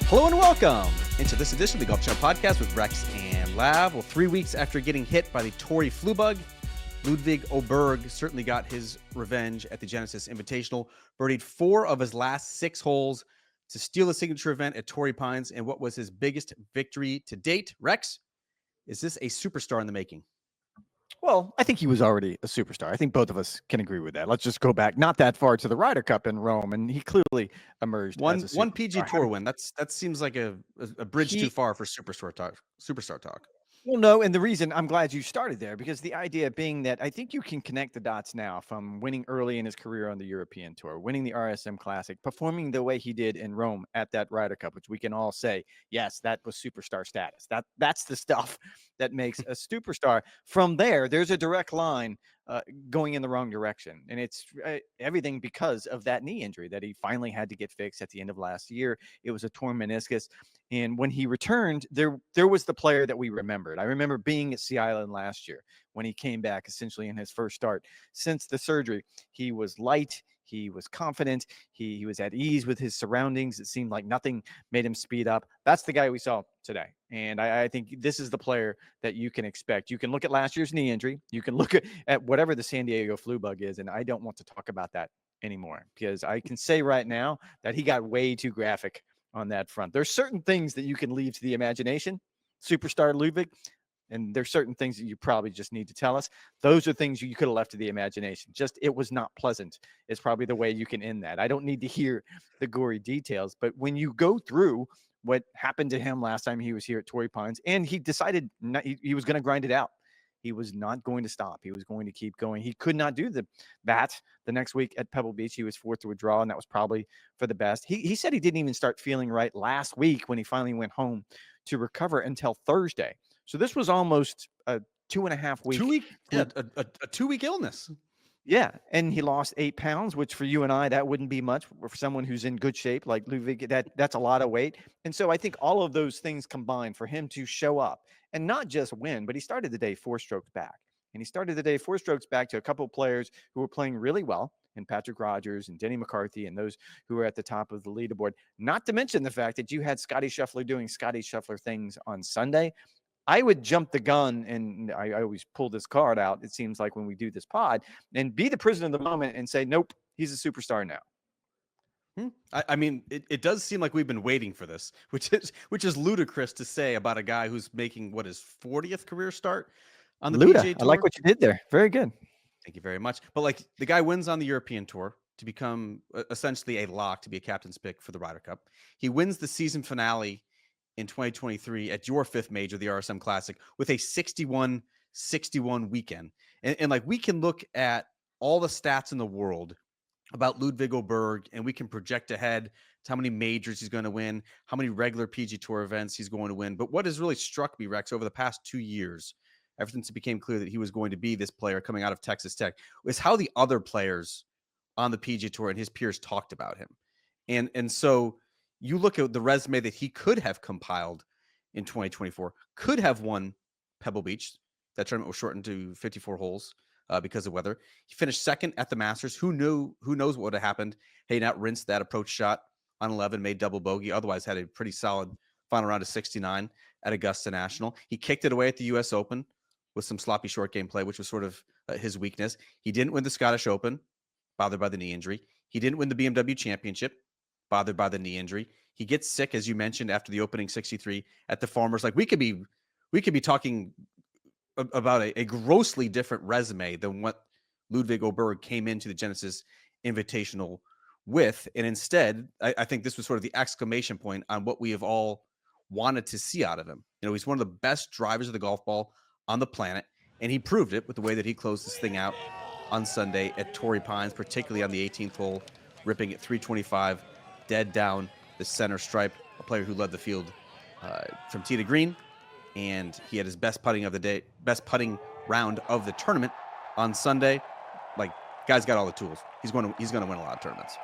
Hello and welcome into this edition of the Golf Channel Podcast with Rex and Lav. Well, 3 weeks after getting hit by the Torrey flu bug, Ludvig Åberg certainly got his revenge at the Genesis Invitational, birdied 4 of his last 6 holes to steal the signature event at Torrey Pines and what was his biggest victory to date. Rex, is this a superstar in the making? Well, I think he was already a superstar. I think both of us can agree with that. Let's just go back not that far to the Ryder Cup in Rome, and he clearly emerged One as a PG Tour win. That seems like a bridge too far for superstar talk. Well, no, and the reason I'm glad you started there, because the idea being that I think you can connect the dots now from winning early in his career on the European Tour, winning the RSM Classic, performing the way he did in Rome at that Ryder Cup, which we can all say, yes, that was superstar status. That's the stuff that makes a superstar. From there, there's a direct line going in the wrong direction. And it's everything because of that knee injury that he finally had to get fixed at the end of last year. It was a torn meniscus. And when he returned, there was the player that we remembered. I remember being at Sea Island last year when he came back essentially in his first start since the surgery. He was light. He was confident. He was at ease with his surroundings. It seemed like nothing made him speed up. That's the guy we saw today. And I think this is the player that you can expect. You can look at last year's knee injury. You can look at whatever the San Diego flu bug is. And I don't want to talk about that anymore, because I can say right now that he got way too graphic on that front. There's certain things that you can leave to the imagination, superstar Ludvig, and there's certain things that you probably just need to tell us. Those are things you could have left to the imagination. Just, it was not pleasant is probably the way you can end that. I don't need to hear the gory details, but when you go through what happened to him last time he was here at Torrey Pines, and he decided he was going to grind it out. He was not going to stop. He was going to keep going. He could not do that the next week at Pebble Beach. He was forced to withdraw, and that was probably for the best. He said he didn't even start feeling right last week when he finally went home to recover until Thursday. So this was almost a 2.5 week. A 2-week illness. Yeah, and he lost 8 pounds, which for you and I, that wouldn't be much. For someone who's in good shape like Ludvig, that's a lot of weight. And so I think all of those things combined for him to show up and not just win, but he started the day 4 strokes back. And he started the day 4 strokes back to a couple of players who were playing really well, and Patrick Rogers and Denny McCarthy and those who were at the top of the leaderboard. Not to mention the fact that you had Scottie Scheffler doing Scottie Scheffler things on Sunday. I would jump the gun, and I always pull this card out, it seems like, when we do this pod, and be the prisoner of the moment and say, nope, he's a superstar now. I mean, it does seem like we've been waiting for this, which is ludicrous to say about a guy who's making his 40th career start on the PGA Tour. I like what you did there. Very good. Thank you very much. But like, the guy wins on the European Tour to become essentially a lock to be a captain's pick for the Ryder Cup. He wins the season finale in 2023 at your 5th major, the RSM Classic, with a 61-61 weekend. And like, we can look at all the stats in the world about Ludvig Åberg, and we can project ahead to how many majors he's going to win, how many regular PGA Tour events he's going to win. But what has really struck me, Rex, over the past 2 years, ever since it became clear that he was going to be this player coming out of Texas Tech, is how the other players on the PGA Tour and his peers talked about him. And so you look at the resume that he could have compiled in 2024, could have won Pebble Beach. That tournament was shortened to 54 holes because of weather. He finished 2nd at the Masters. Who knows what would have happened? He not rinsed that approach shot on 11, made double bogey. Otherwise, had a pretty solid final round of 69 at Augusta National. He kicked it away at the U.S. Open with some sloppy short game play, which was sort of his weakness. He didn't win the Scottish Open, bothered by the knee injury. He didn't win the BMW Championship, bothered by the knee injury. He gets sick, as you mentioned, after the opening 63 at the Farmers. Like, we could be talking about a grossly different resume than what Ludvig Åberg came into the Genesis Invitational with. And instead, I think this was sort of the exclamation point on what we have all wanted to see out of him. You know, he's one of the best drivers of the golf ball on the planet, and he proved it with the way that he closed this thing out on Sunday at Torrey Pines, particularly on the 18th hole, ripping at 325 dead down the center stripe, a player who led the field from tee to green, and he had his best putting round of the tournament on Sunday. Like, guy's got all the tools. He's going to win a lot of tournaments.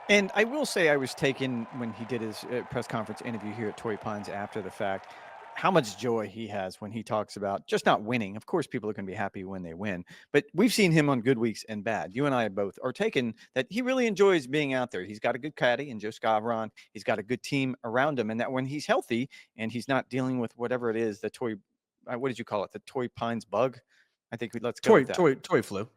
And I will say, I was taken when he did his press conference interview here at Torrey Pines after the fact. how much joy he has when he talks about just not winning. Of course, people are going to be happy when they win, but we've seen him on good weeks and bad. You and I both are taken that he really enjoys being out there. He's got a good caddy in Joe Scavron. He's got a good team around him, and that when he's healthy and he's not dealing with whatever it is, the toy, what did you call it? The Torrey Pines bug. I think let's go with that. Toy flu.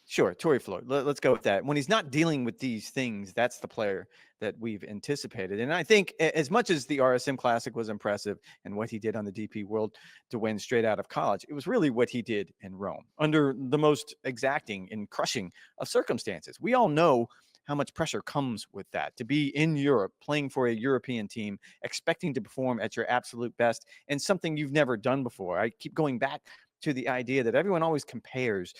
Sure, Torrey Floyd. Let's go with that. When he's not dealing with these things, that's the player that we've anticipated. And I think as much as the RSM Classic was impressive and what he did on the DP World to win straight out of college, it was really what he did in Rome under the most exacting and crushing of circumstances. We all know how much pressure comes with that, to be in Europe, playing for a European team, expecting to perform at your absolute best, and something you've never done before. I keep going back to the idea that everyone always compares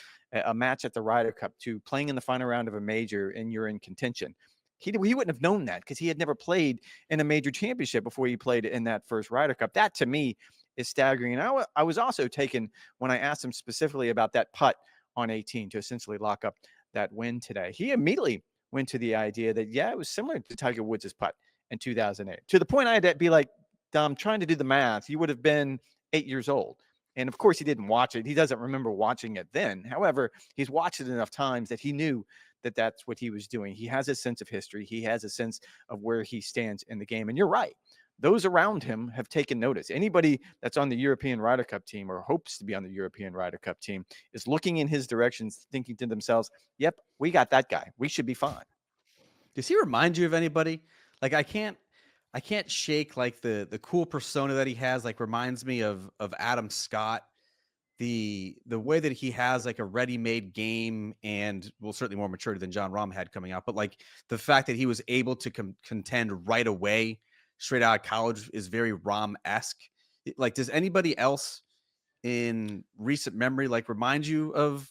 a match at the Ryder Cup to playing in the final round of a major and you're in contention. He wouldn't have known that because he had never played in a major championship before he played in that first Ryder Cup. That to me is staggering. And I was also taken when I asked him specifically about that putt on 18 to essentially lock up that win today. He immediately went to the idea that, yeah, it was similar to Tiger Woods' putt in 2008. To the point I had to be like, Dom, trying to do the math, you would have been 8 years old. And of course, he didn't watch it. He doesn't remember watching it then. However, he's watched it enough times that he knew that that's what he was doing. He has a sense of history. He has a sense of where he stands in the game. And you're right. Those around him have taken notice. Anybody that's on the European Ryder Cup team or hopes to be on the European Ryder Cup team is looking in his directions, thinking to themselves, yep, we got that guy. We should be fine. Does he remind you of anybody? Like I can't shake like the cool persona that he has. Like reminds me of Adam Scott, the way that he has like a ready-made game, and well, certainly more maturity than John Rahm had coming out. But like the fact that he was able to contend right away, straight out of college, is very Rahm-esque. Like, does anybody else in recent memory like remind you of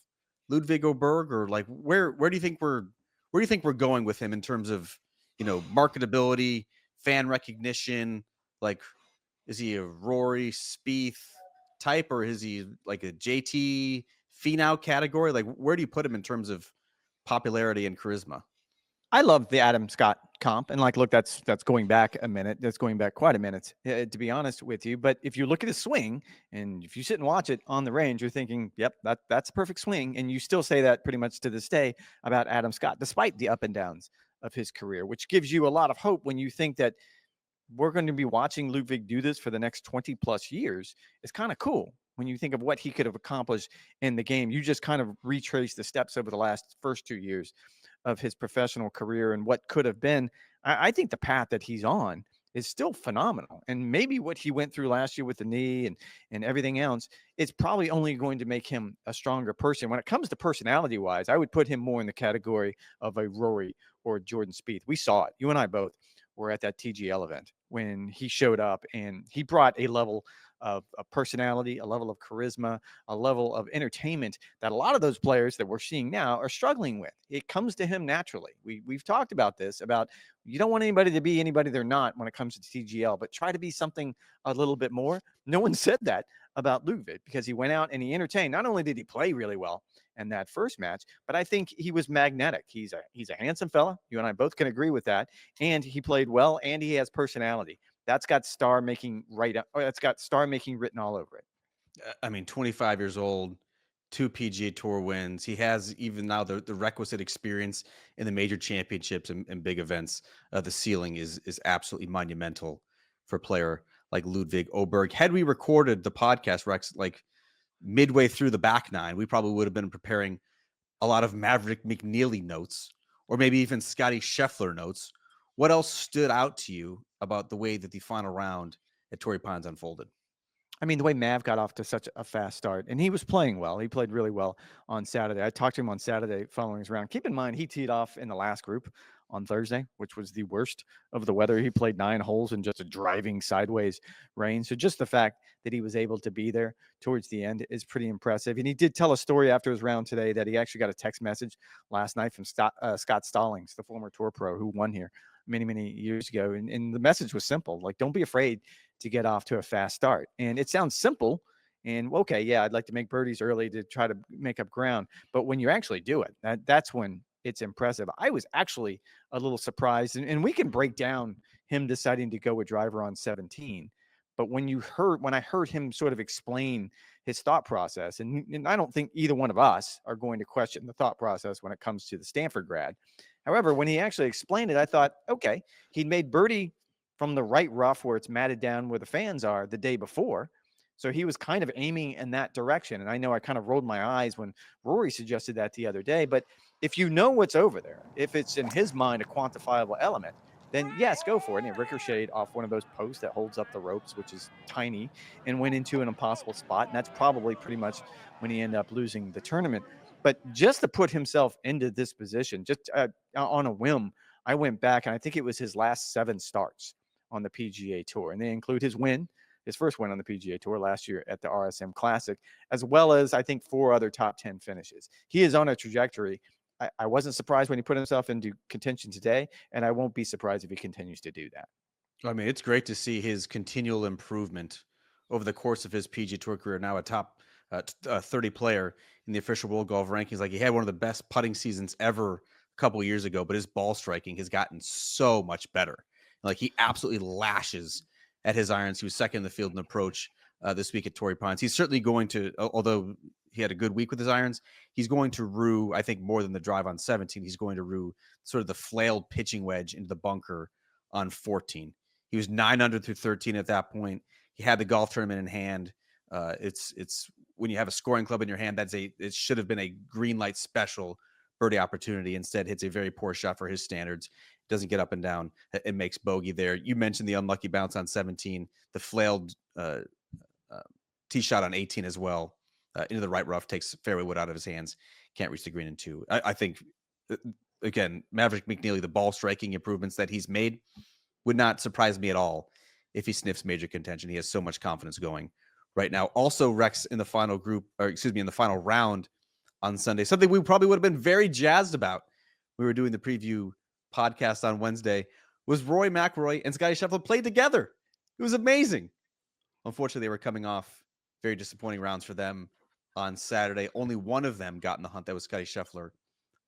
Ludvig Åberg, or like where do you think we're going with him in terms of marketability, fan recognition? Like, is he a Rory, Spieth type, or is he like a JT Finau category? Like, where do you put him in terms of popularity and charisma? I love the Adam Scott comp, and like, look, that's going back a minute. That's going back quite a minute, to be honest with you. But if you look at his swing, and if you sit and watch it on the range, you're thinking, "Yep, that's a perfect swing." And you still say that pretty much to this day about Adam Scott, despite the up and downs of his career, which gives you a lot of hope when you think that we're going to be watching Ludwig do this for the next 20 plus years. It's kind of cool when you think of what he could have accomplished in the game. You just kind of retrace the steps over the first 2 years of his professional career and what could have been. I think the path that he's on is still phenomenal. And maybe what he went through last year with the knee and everything else, it's probably only going to make him a stronger person. When it comes to personality wise, I would put him more in the category of a Rory or Jordan Spieth. We saw it. You and I both were at that TGL event when he showed up, and he brought a level of personality, a level of charisma, a level of entertainment that a lot of those players that we're seeing now are struggling with. It comes to him naturally. We've talked about this, about you don't want anybody to be anybody they're not when it comes to TGL, but try to be something a little bit more. No one said that about Ludwig, because he went out and he entertained. Not only did he play really well in that first match, but I think he was magnetic. He's a handsome fella. You and I both can agree with that. And he played well, and he has personality. That's got star making written all over it. I mean, 25 years old, 2 PGA Tour wins. He has even now the requisite experience in the major championships and big events. The ceiling is absolutely monumental for a player like Ludvig Åberg. Had we recorded the podcast, Rex, like midway through the back nine, we probably would have been preparing a lot of Mav McNealy notes, or maybe even Scottie Scheffler notes. What else stood out to you about the way that the final round at Torrey Pines unfolded? I mean, the way Mav got off to such a fast start, and he was playing well. He played really well on Saturday. I talked to him on Saturday following his round. Keep in mind, he teed off in the last group on Thursday, which was the worst of the weather. He played 9 holes in just a driving sideways rain. So just the fact that he was able to be there towards the end is pretty impressive. And he did tell a story after his round today that he actually got a text message last night from Scott Stallings, the former Tour pro who won here many years ago. And the message was simple, like, don't be afraid to get off to a fast start. And it sounds simple. And okay, yeah, I'd like to make birdies early to try to make up ground. But when you actually do it, that's when it's impressive. I was actually a little surprised, and we can break down him deciding to go with driver on 17. But when I heard him sort of explain his thought process, and I don't think either one of us are going to question the thought process when it comes to the Stanford grad. However, when he actually explained it, I thought, okay, he'd made birdie from the right rough where it's matted down where the fans are the day before. So he was kind of aiming in that direction. And I know I kind of rolled my eyes when Rory suggested that the other day. But if you know what's over there, if it's in his mind a quantifiable element, then yes, go for it. And it ricocheted off one of those posts that holds up the ropes, which is tiny, and went into an impossible spot. And that's probably pretty much when he ended up losing the tournament. But just to put himself into this position, just on a whim, I went back and I think it was his last 7 starts on the PGA Tour. And they include his first win on the PGA Tour last year at the RSM Classic, as well as I think 4 other top 10 finishes. He is on a trajectory. I wasn't surprised when he put himself into contention today, and I won't be surprised if he continues to do that. I mean, it's great to see his continual improvement over the course of his PGA Tour career. Now a top 30 player in the official World Golf Rankings. Like, he had one of the best putting seasons ever a couple years ago, but his ball striking has gotten so much better. Like, he absolutely lashes at his irons. He was second in the field in approach this week at Torrey Pines. He's certainly going to, although he had a good week with his irons, he's going to rue, I think, more than the drive on 17. He's going to rue sort of the flailed pitching wedge into the bunker on 14. He was 9 under through 13 at that point. He had the golf tournament in hand. It's when you have a scoring club in your hand, it should have been a green light special birdie opportunity. Instead, hits a very poor shot for his standards. Doesn't get up and down. It makes bogey there. You mentioned the unlucky bounce on 17, the flailed tee shot on 18 as well. Into the right rough, takes fairway wood out of his hands. Can't reach the green in 2. I think, again, Maverick McNealy, the ball striking improvements that he's made would not surprise me at all if he sniffs major contention. He has so much confidence going right now. Also, Rex, in the final in the final round on Sunday, something we probably would have been very jazzed about. We were doing the preview podcast on Wednesday, was Rory McIlroy and Scottie Scheffler played together. It was amazing. Unfortunately, they were coming off very disappointing rounds for them on Saturday. Only one of them got in the hunt. That was Scottie Scheffler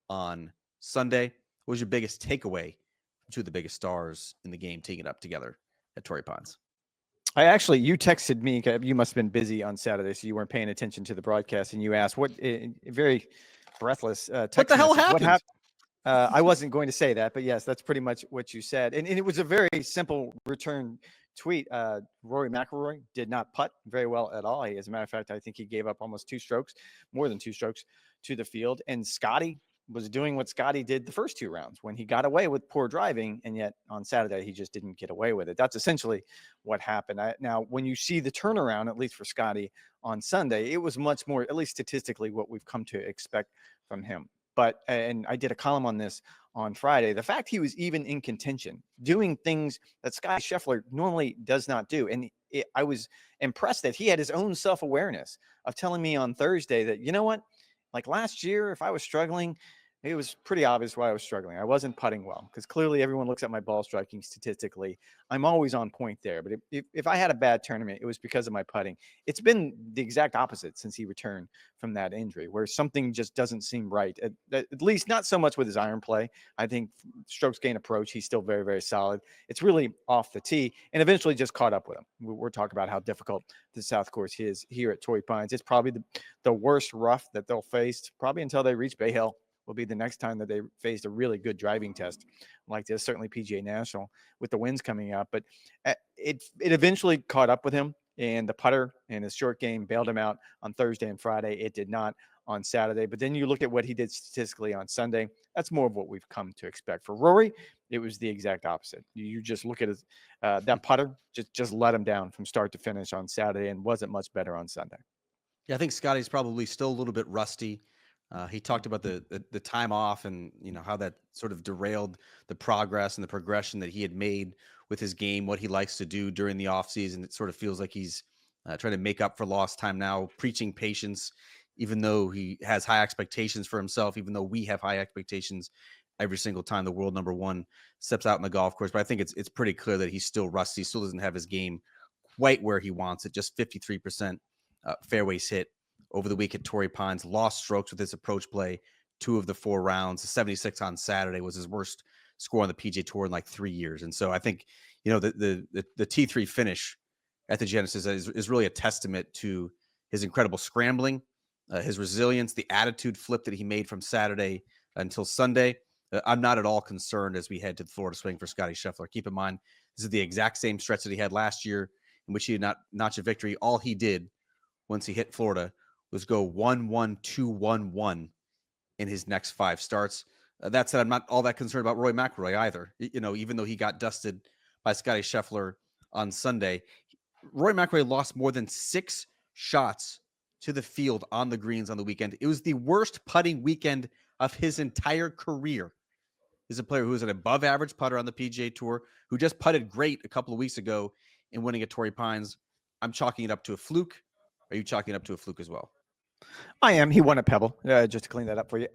on Sunday. What was your biggest takeaway from 2 of the biggest stars in the game taking it up together at Torrey Pines? You texted me. You must have been busy on Saturday, so you weren't paying attention to the broadcast, and you asked very breathless text what the hell message. happened? What happened? I wasn't going to say that, but yes, that's pretty much what you said. And it was a very simple return tweet. Rory McIlroy did not putt very well at all. As a matter of fact, I think he gave up almost more than 2 strokes to the field. And Scottie was doing what Scottie did the first 2 rounds when he got away with poor driving. And yet on Saturday, he just didn't get away with it. That's essentially what happened. Now, when you see the turnaround, at least for Scottie on Sunday, it was much more, at least statistically, what we've come to expect from him. But, and I did a column on this on Friday, the fact he was even in contention, doing things that Scottie Scheffler normally does not do. And I was impressed that he had his own self-awareness of telling me on Thursday that, you know what, like last year, if I was struggling, it was pretty obvious why I was struggling. I wasn't putting well because clearly everyone looks at my ball striking statistically. I'm always on point there. But if I had a bad tournament, it was because of my putting. It's been the exact opposite since he returned from that injury, where something just doesn't seem right. At least not so much with his iron play. I think strokes gain approach, he's still very, very solid. It's really off the tee and eventually just caught up with him. We're talking about how difficult the South Course is here at Torrey Pines. It's probably the worst rough that they'll face probably until they reach Bay Hill. Will be the next time that they faced a really good driving test like this, certainly PGA National with the winds coming up. But it eventually caught up with him, and the putter and his short game bailed him out on Thursday and Friday. It did not on Saturday. But then you look at what he did statistically on Sunday. That's more of what we've come to expect. For Rory, it was the exact opposite. You just look at his, that putter, just let him down from start to finish on Saturday and wasn't much better on Sunday. Yeah, I think Scottie's probably still a little bit rusty. He talked about the time off and, how that sort of derailed the progress and the progression that he had made with his game, what he likes to do during the offseason. It sort of feels like he's trying to make up for lost time now, preaching patience, even though he has high expectations for himself, even though we have high expectations every single time the world number 1 steps out in the golf course. But I think it's pretty clear that he's still rusty, still doesn't have his game quite where he wants it, just 53% fairways hit over the week at Torrey Pines, lost strokes with his approach play 2 of the 4 rounds. The 76 on Saturday was his worst score on the PGA Tour in like 3 years. And so I think, the T3 finish at the Genesis is really a testament to his incredible scrambling, his resilience, the attitude flip that he made from Saturday until Sunday. I'm not at all concerned as we head to the Florida swing for Scottie Scheffler. Keep in mind, this is the exact same stretch that he had last year in which he did not notch a victory. All he did once he hit Florida was go 1-1-2-1-1 in his next 5 starts. That said, I'm not all that concerned about Rory McIlroy either. Even though he got dusted by Scottie Scheffler on Sunday, Rory McIlroy lost more than 6 shots to the field on the greens on the weekend. It was the worst putting weekend of his entire career. He's a player who is an above average putter on the PGA Tour, who just putted great a couple of weeks ago in winning at Torrey Pines. I'm chalking it up to a fluke. Are you chalking it up to a fluke as well? I am. He won at Pebble, just to clean that up for you.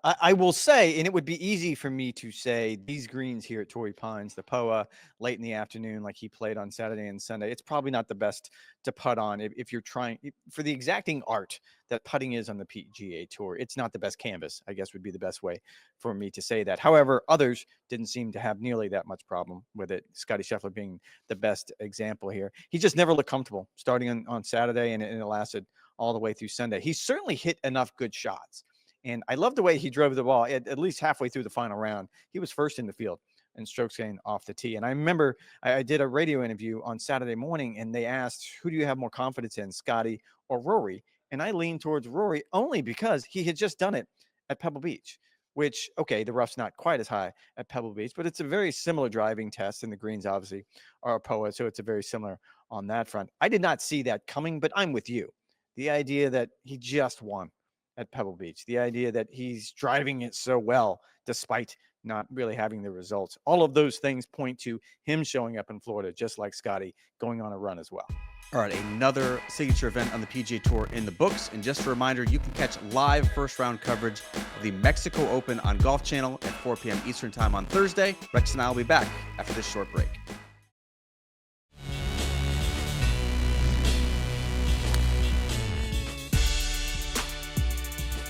I will say, and it would be easy for me to say these greens here at Torrey Pines, the POA, late in the afternoon, like he played on Saturday and Sunday, it's probably not the best to putt on if you're trying for the exacting art that putting is on the PGA Tour. It's not the best canvas, I guess would be the best way for me to say that. However, others didn't seem to have nearly that much problem with it. Scottie Scheffler being the best example here. He just never looked comfortable starting on Saturday, and it lasted all the way through Sunday. He certainly hit enough good shots. And I love the way he drove the ball at least halfway through the final round. He was first in the field in strokes gained off the tee. And I remember I did a radio interview on Saturday morning, and they asked, who do you have more confidence in, Scottie or Rory? And I leaned towards Rory only because he had just done it at Pebble Beach, which, okay, the rough's not quite as high at Pebble Beach, but it's a very similar driving test, and the greens obviously are a POA, so it's a very similar on that front. I did not see that coming, but I'm with you. The idea that he just won at Pebble Beach, the idea that he's driving it so well despite not really having the results, all of those things point to him showing up in Florida, just like Scottie, going on a run as well. All right, another signature event on the PGA Tour in the books. And just a reminder, you can catch live first-round coverage of the Mexico Open on Golf Channel at 4 p.m. Eastern Time on Thursday. Rex and I will be back after this short break.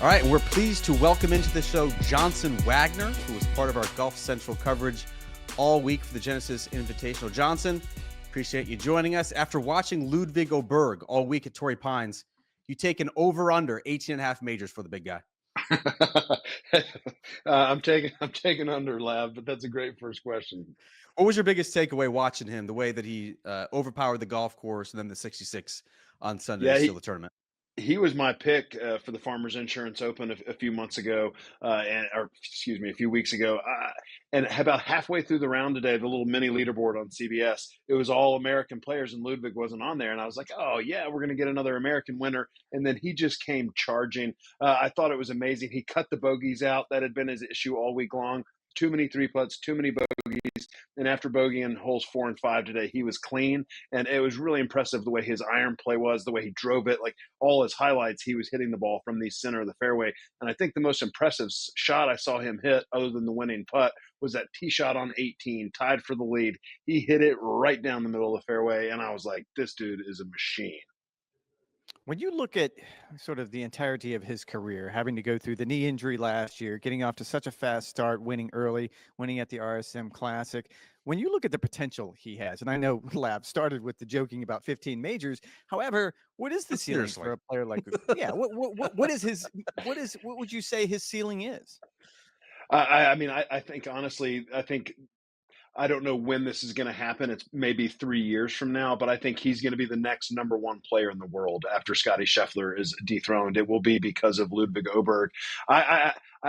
All right, we're pleased to welcome into the show Johnson Wagner, who was part of our Golf Central coverage all week for the Genesis Invitational. Johnson, appreciate you joining us. After watching Ludvig Åberg all week at Torrey Pines, you take an over-under 18.5 majors for the big guy. I'm taking under, Lav, but that's a great first question. What was your biggest takeaway watching him, the way that he overpowered the golf course and then the 66 on Sunday to seal the tournament? He was my pick for the Farmers Insurance Open a few months ago, a few weeks ago. And about halfway through the round today, the little mini leaderboard on CBS, it was all American players, and Ludvig wasn't on there. And I was like, oh, yeah, we're going to get another American winner. And then he just came charging. I thought it was amazing. He cut the bogeys out. That had been his issue all week long. Too many 3-putts, too many bogeys. And after bogeying holes 4 and 5 today, he was clean. And it was really impressive the way his iron play was, the way he drove it. Like all his highlights, he was hitting the ball from the center of the fairway. And I think the most impressive shot I saw him hit, other than the winning putt, was that tee shot on 18, tied for the lead. He hit it right down the middle of the fairway. And I was like, this dude is a machine. When you look at sort of the entirety of his career, having to go through the knee injury last year, getting off to such a fast start, winning early, winning at the RSM Classic, when you look at the potential he has, and I know Lav started with the joking about 15 majors. However, what is the ceiling for a player like this? Yeah, what would you say his ceiling is? I think honestly, I don't know when this is going to happen. It's maybe 3 years from now, but I think he's going to be the next number one player in the world after Scottie Scheffler is dethroned. It will be because of Ludvig Åberg.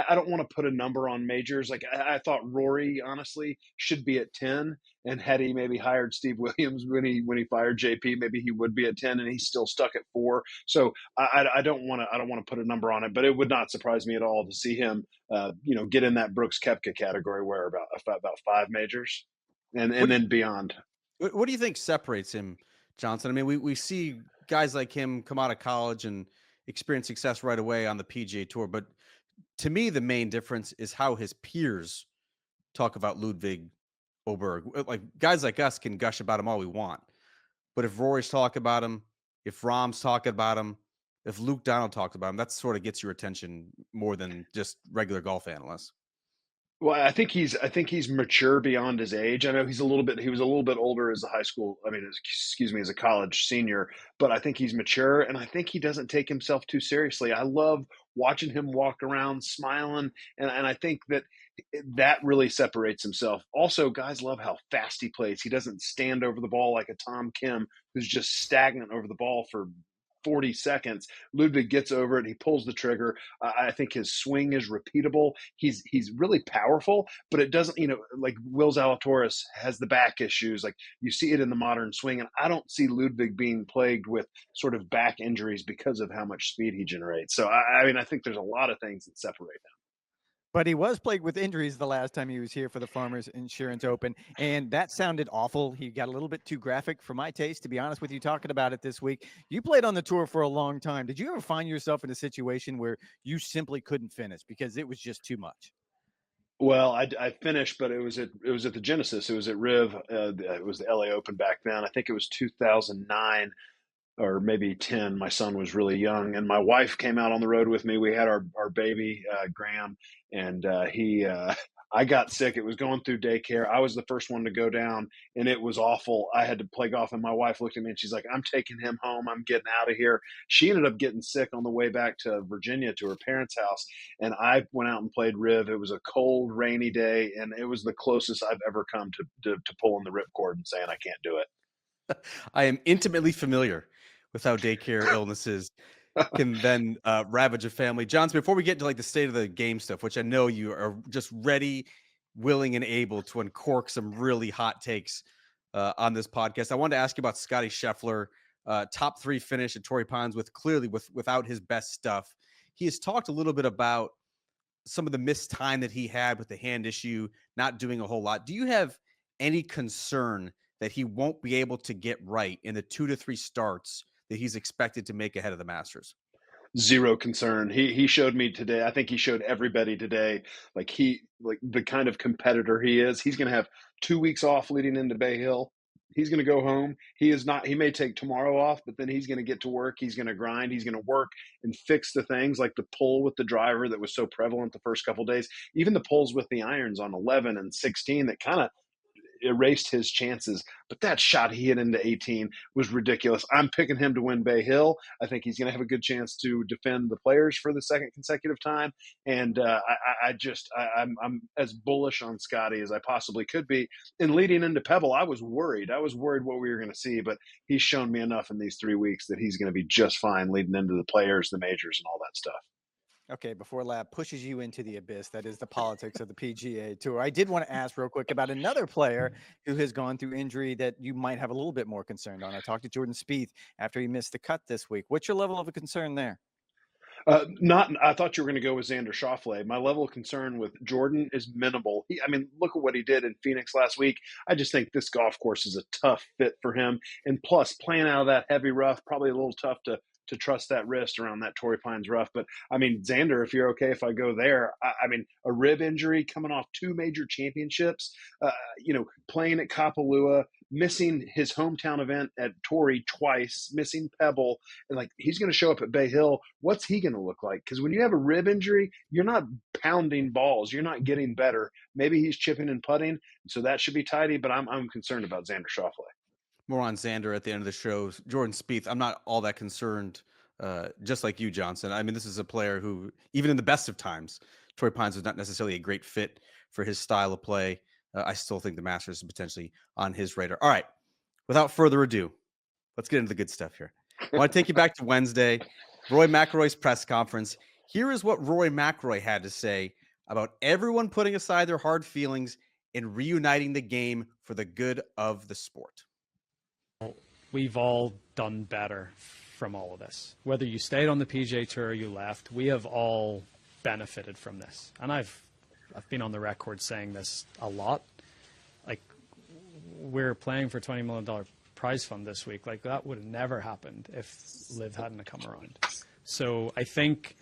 I don't want to put a number on majors. Like I thought Rory, honestly, should be at 10. And had he maybe hired Steve Williams when he fired JP, maybe he would be at 10, and he's still stuck at 4. So I don't want to put a number on it, but it would not surprise me at all to see him, get in that Brooks Koepka category where about 5 majors, and then beyond. What do you think separates him, Johnson? I mean, we see guys like him come out of college and experience success right away on the PGA Tour, but to me, the main difference is how his peers talk about Ludvig Åberg. Like guys like us can gush about him all we want, but if Rory's talking about him, if Rahm's talking about him, if Luke Donald talks about him, that sort of gets your attention more than just regular golf analysts. Well, I think he's mature beyond his age. I know he was a little bit older as a high school, excuse me, as a college senior, but I think he's mature and I think he doesn't take himself too seriously. I love watching him walk around smiling and I think that really separates himself. Also, guys love how fast he plays. He doesn't stand over the ball like a Tom Kim who's just stagnant over the ball for 40 seconds. Ludwig gets over it. He pulls the trigger. I think his swing is repeatable. He's really powerful, but it doesn't, like Will Zalatoris has the back issues. Like you see it in the modern swing, and I don't see Ludwig being plagued with sort of back injuries because of how much speed he generates. So I think there's a lot of things that separate them. But he was plagued with injuries the last time he was here for the Farmers Insurance Open, and that sounded awful. He got a little bit too graphic for my taste, to be honest with you, talking about it this week. You played on the tour for a long time. Did you ever find yourself in a situation where you simply couldn't finish because it was just too much? Well, I finished, but it was at the Genesis. It was at Riv. It was the LA Open back then. I think it was 2009 or maybe 10. My son was really young, and my wife came out on the road with me. We had our baby Graham, and I got sick. It was going through daycare. I was the first one to go down, and it was awful. I had to play golf, and my wife looked at me and she's like, "I'm taking him home. I'm getting out of here." She ended up getting sick on the way back to Virginia to her parents' house, and I went out and played Riv. It was a cold, rainy day, and it was the closest I've ever come to pulling the ripcord and saying I can't do I am intimately familiar with how daycare illnesses it. can then ravage a family. Johnson, before we get to like the state of the game stuff, which I know you are just ready, willing, and able to uncork some really hot takes on this podcast, I wanted to ask you about Scottie Scheffler, top 3 finish at Torrey Pines without his best stuff. He has talked a little bit about some of the missed time that he had with the hand issue, not doing a whole lot. Do you have any concern that he won't be able to get right in the 2 to 3 starts that he's expected to make ahead of the Masters? Zero concern. He showed me today. I think he showed everybody today, like the kind of competitor he is. He's going to have 2 weeks off leading into Bay Hill. He's going to go home. He may take tomorrow off, but then he's going to get to work. He's going to grind. He's going to work and fix the things like the pull with the driver that was so prevalent the first couple of days. Even the pulls with the irons on 11 and 16 that kind of erased his chances. But that shot he hit into 18 was ridiculous. I'm picking him to win Bay Hill. I think he's going to have a good chance to defend the Players for the second consecutive time. And I'm as bullish on Scottie as I possibly could be. And leading into Pebble, I was worried. What we were going to see, but he's shown me enough in these 3 weeks that he's going to be just fine leading into the Players, the majors, and all that stuff. Okay, before Lab pushes you into the abyss, that is the politics of the PGA Tour. I did want to ask real quick about another player who has gone through injury that you might have a little bit more concerned on. I talked to Jordan Spieth after he missed the cut this week. What's your level of a concern there? Not. I thought you were going to go with Xander Schauffele. My level of concern with Jordan is minimal. Look at what he did in Phoenix last week. I just think this golf course is a tough fit for him. And plus, playing out of that heavy rough, probably a little tough to trust that wrist around that Torrey Pines rough. But Xander, if you're okay if I go there, a rib injury coming off 2 major championships, playing at Kapalua, missing his hometown event at Torrey twice, missing Pebble, and like he's going to show up at Bay Hill. What's he going to look like? Because when you have a rib injury, you're not pounding balls, you're not getting better. Maybe he's chipping and putting, so that should be tidy. But I'm concerned about Xander Schauffele. More on Xander at the end of the show. Jordan Spieth, I'm not all that concerned, just like you, Johnson. This is a player who, even in the best of times, Torrey Pines was not necessarily a great fit for his style of play. I still think the Masters is potentially on his radar. All right, without further ado, let's get into the good stuff here. I want to take you back to Wednesday, Rory McIlroy's press conference. Here is what Rory McIlroy had to say about everyone putting aside their hard feelings and reuniting the game for the good of the sport. We've all done better from all of this. Whether you stayed on the PGA Tour or you left, we have all benefited from this. And I've been on the record saying this a lot. Like, we're playing for $20 million prize fund this week. Like, that would have never happened if Liv hadn't come around. So I think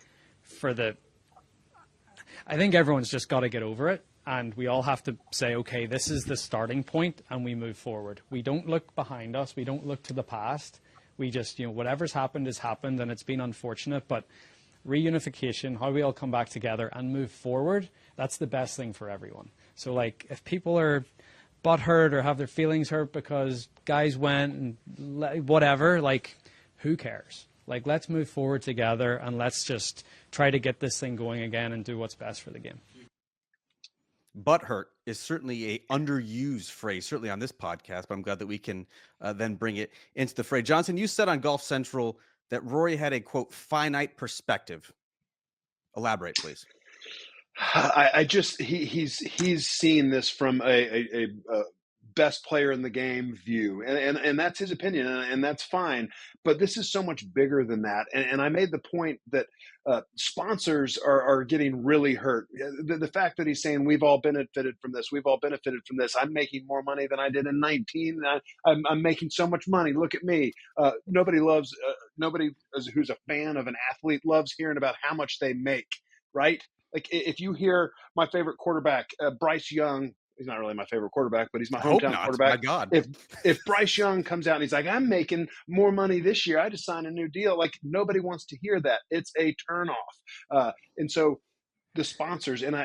everyone's just got to get over it. And we all have to say, okay, this is the starting point, and we move forward. We don't look behind us. We don't look to the past. We just, whatever's happened has happened, and it's been unfortunate. But reunification, how we all come back together and move forward, that's the best thing for everyone. So like if people are butthurt or have their feelings hurt because guys went and whatever, like who cares? Like let's move forward together and let's just try to get this thing going again and do what's best for the game. Butthurt is certainly a underused phrase, certainly on this podcast, but I'm glad that we can then bring it into the fray. Johnson, you said on Golf Central that Rory had a, quote, finite perspective. Elaborate, please. He's seen this from a best player in the game view, and that's his opinion, and that's fine. But this is so much bigger than that. And I made the point that sponsors are getting really hurt. The fact that he's saying we've all benefited from this, I'm making more money than I did in 19. I'm making so much money. Look at me. Nobody who's a fan of an athlete loves hearing about how much they make, right? Like if you hear my favorite quarterback, Bryce Young. He's not really my favorite quarterback, but he's my hometown quarterback. My God. If Bryce Young comes out and he's like, I'm making more money this year, I just signed a new deal. Like nobody wants to hear that. It's a turnoff. And so the sponsors, and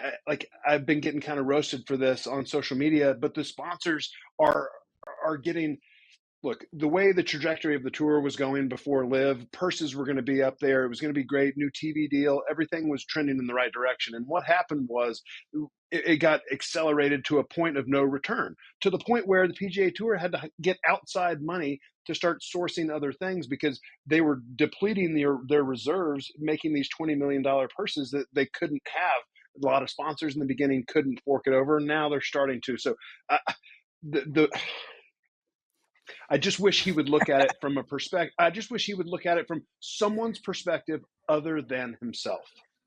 I've been getting kind of roasted for this on social media, but the sponsors are getting. Look, the way the trajectory of the tour was going before Live, purses were going to be up there. It was going to be great. New TV deal. Everything was trending in the right direction. And what happened was it got accelerated to a point of no return, to the point where the PGA Tour had to get outside money to start sourcing other things because they were depleting their reserves, making these $20 million purses that they couldn't have. A lot of sponsors in the beginning couldn't fork it over. And now they're starting to. So I just wish he would look at it from from someone's perspective other than himself.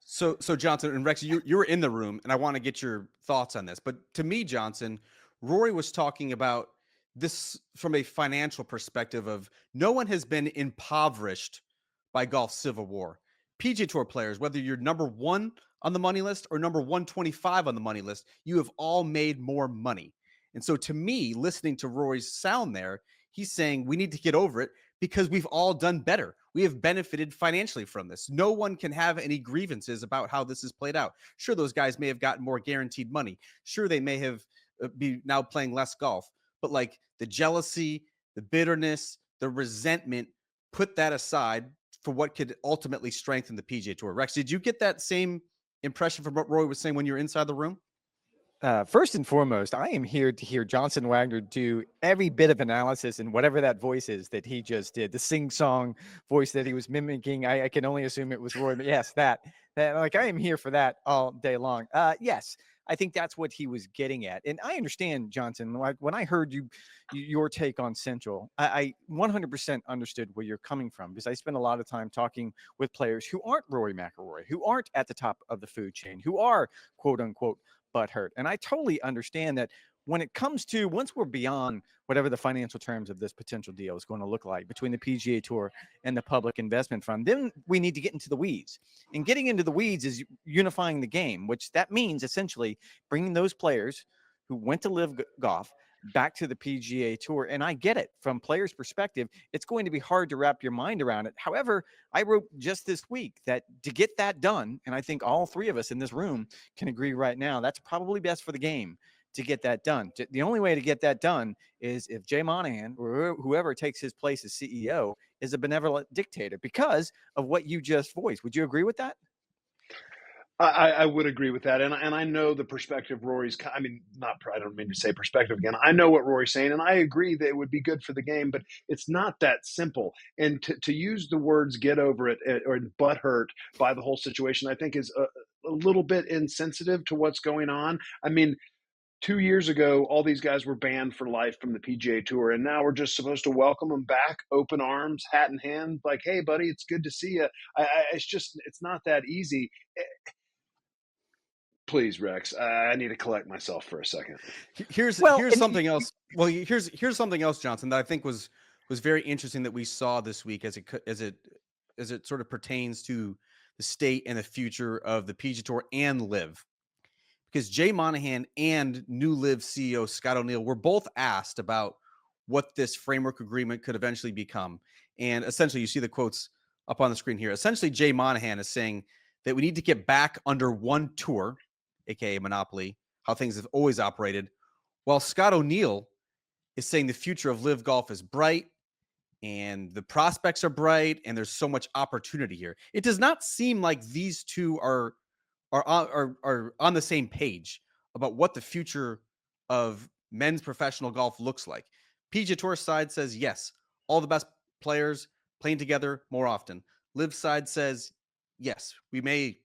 So Johnson and Rex, you were in the room, and I want to get your thoughts on this. But to me, Johnson, Rory was talking about this from a financial perspective of no one has been impoverished by golf civil war. PGA Tour players, whether you're number 1 on the money list or number 125 on the money list, you have all made more money. And so to me, listening to Rory's sound there, he's saying we need to get over it because we've all done better. We have benefited financially from this. No one can have any grievances about how this has played out. Sure, those guys may have gotten more guaranteed money. Sure, they may have be now playing less golf. But like the jealousy, the bitterness, the resentment, put that aside for what could ultimately strengthen the PGA Tour. Rex, did you get that same impression from what Rory was saying when you were inside the room? First and foremost, I am here to hear Johnson Wagner do every bit of analysis and whatever that voice is that he just did, the sing-song voice that he was mimicking. I can only assume it was Roy, but yes, that like I am here for that all day long. Yes, I think that's what he was getting at. And I understand, Johnson, like when I heard your take on Central, I 100% understood where you're coming from because I spend a lot of time talking with players who aren't Rory McIlroy, who aren't at the top of the food chain, who are quote unquote butthurt. And I totally understand that when it comes to once we're beyond whatever the financial terms of this potential deal is going to look like between the PGA Tour and the Public Investment Fund, then we need to get into the weeds. And getting into the weeds is unifying the game, which that means essentially bringing those players who went to Live Golf back to the PGA Tour. And I get it from players' perspective, it's going to be hard to wrap your mind around it. However, I wrote just this week that to get that done, and I think all three of us in this room can agree right now, that's probably best for the game to get that done. The only way to get that done is if Jay Monahan or whoever takes his place as CEO is a benevolent dictator because of what you just voiced. Would you agree with that? I would agree with that. And I know the perspective Rory's, I don't mean to say perspective again. I know what Rory's saying, and I agree that it would be good for the game, but it's not that simple. And to use the words get over it or butthurt by the whole situation, I think is a little bit insensitive to what's going on. I mean, 2 years ago, all these guys were banned for life from the PGA Tour, and now we're just supposed to welcome them back, open arms, hat in hand, like, hey, buddy, it's good to see you. It's not that easy. Please, Rex, I need to collect myself for a second. Here's something else. Well, here's something else, Johnson, that I think was very interesting that we saw this week as it sort of pertains to the state and the future of the PGA Tour and Live. Because Jay Monahan and new Live CEO Scott O'Neill were both asked about what this framework agreement could eventually become. And essentially, you see the quotes up on the screen here. Essentially, Jay Monahan is saying that we need to get back under one tour, aka monopoly, how things have always operated, while Scott O'Neill is saying the future of live golf is bright and the prospects are bright and there's so much opportunity here. It does not seem like these two are on the same page about what the future of men's professional golf looks like. PGA Tour side says yes, all the best players playing together more often. Live side says yes, we may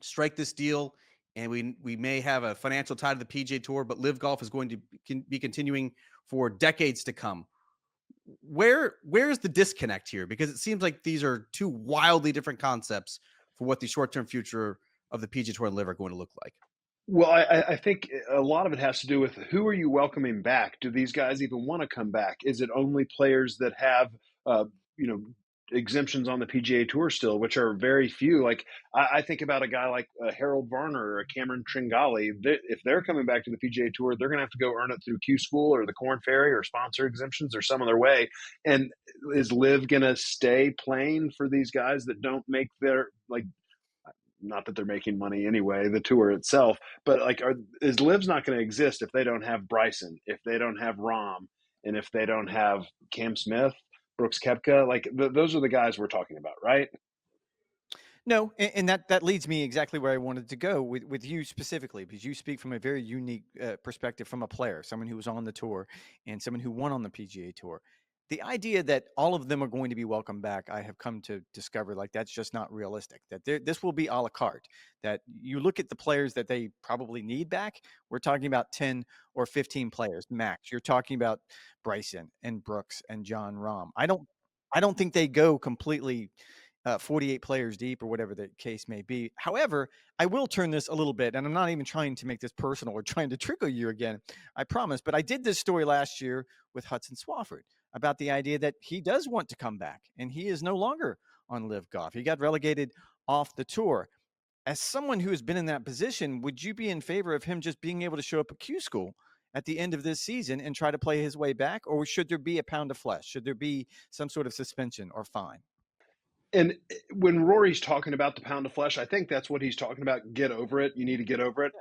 strike this deal and we may have a financial tie to the PGA Tour, but live golf is going to be continuing for decades to come. Where's the disconnect here? Because it seems like these are two wildly different concepts for what the short-term future of the PGA Tour and live are going to look like. Well, I think a lot of it has to do with who are you welcoming back? Do these guys even want to come back? Is it only players that have, exemptions on the PGA Tour still, which are very few? Like I think about a guy like Harold Varner or Cameron Tringali. If they're coming back to the PGA Tour, they're going to have to go earn it through Q School or the Korn Ferry or sponsor exemptions or some other way. And is Liv going to stay playing for these guys that don't make their, like, not that they're making money anyway, the tour itself, but like, is Liv's not going to exist if they don't have Bryson, if they don't have Rahm, and if they don't have Cam Smith, Brooks Koepka? Like those are the guys we're talking about, right? No, and that leads me exactly where I wanted to go with you specifically, because you speak from a very unique perspective from a player, someone who was on the tour and someone who won on the PGA Tour. The idea that all of them are going to be welcome back, I have come to discover like that's just not realistic. That this will be a la carte. That you look at the players that they probably need back. We're talking about 10 or 15 players max. You're talking about Bryson and Brooks and John Rahm. I don't think they go completely 48 players deep or whatever the case may be. However, I will turn this a little bit, and I'm not even trying to make this personal or trying to trigger you again, I promise. But I did this story last year with Hudson Swafford about the idea that he does want to come back, and he is no longer on Live Golf. He got relegated off the tour. As someone who has been in that position, would you be in favor of him just being able to show up at Q School at the end of this season and try to play his way back? Or should there be a pound of flesh? Should there be some sort of suspension or fine? And when Rory's talking about the pound of flesh, I think that's what he's talking about. Get over it. You need to get over it.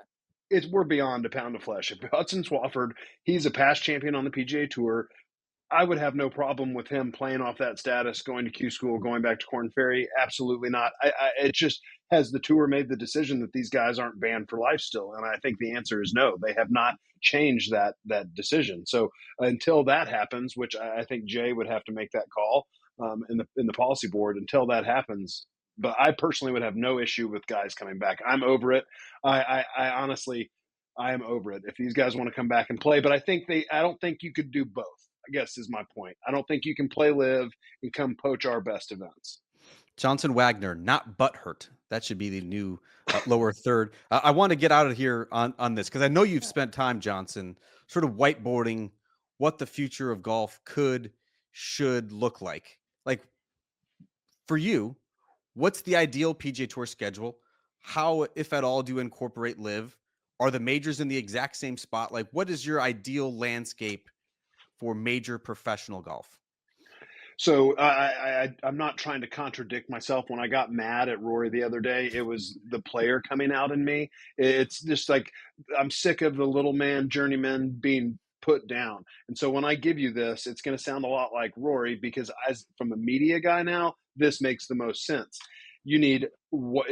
We're beyond a pound of flesh. If Hudson Swafford, he's a past champion on the PGA Tour, I would have no problem with him playing off that status, going to Q School, going back to Korn Ferry. Absolutely not. It just, has the tour made the decision that these guys aren't banned for life still? And I think the answer is no. They have not changed that decision. So until that happens, which I think Jay would have to make that call in the policy board, until that happens. But I personally would have no issue with guys coming back. I'm over it. I honestly, I am over it if these guys want to come back and play. But I don't think you could do both, I guess is my point. I don't think you can play live and come poach our best events. Johnson Wagner, not butthurt. That should be the new lower third. I want to get out of here on this because I know you've spent time, Johnson, sort of whiteboarding what the future of golf should look like. Like for you, what's the ideal PGA Tour schedule? How, if at all, do you incorporate live? Are the majors in the exact same spot? Like, what is your ideal landscape for major professional golf? So I'm not trying to contradict myself. When I got mad at Rory the other day, it was the player coming out in me. It's just like, I'm sick of the little man journeyman being put down. And so when I give you this, it's going to sound a lot like Rory, because as from a media guy now, this makes the most sense. You need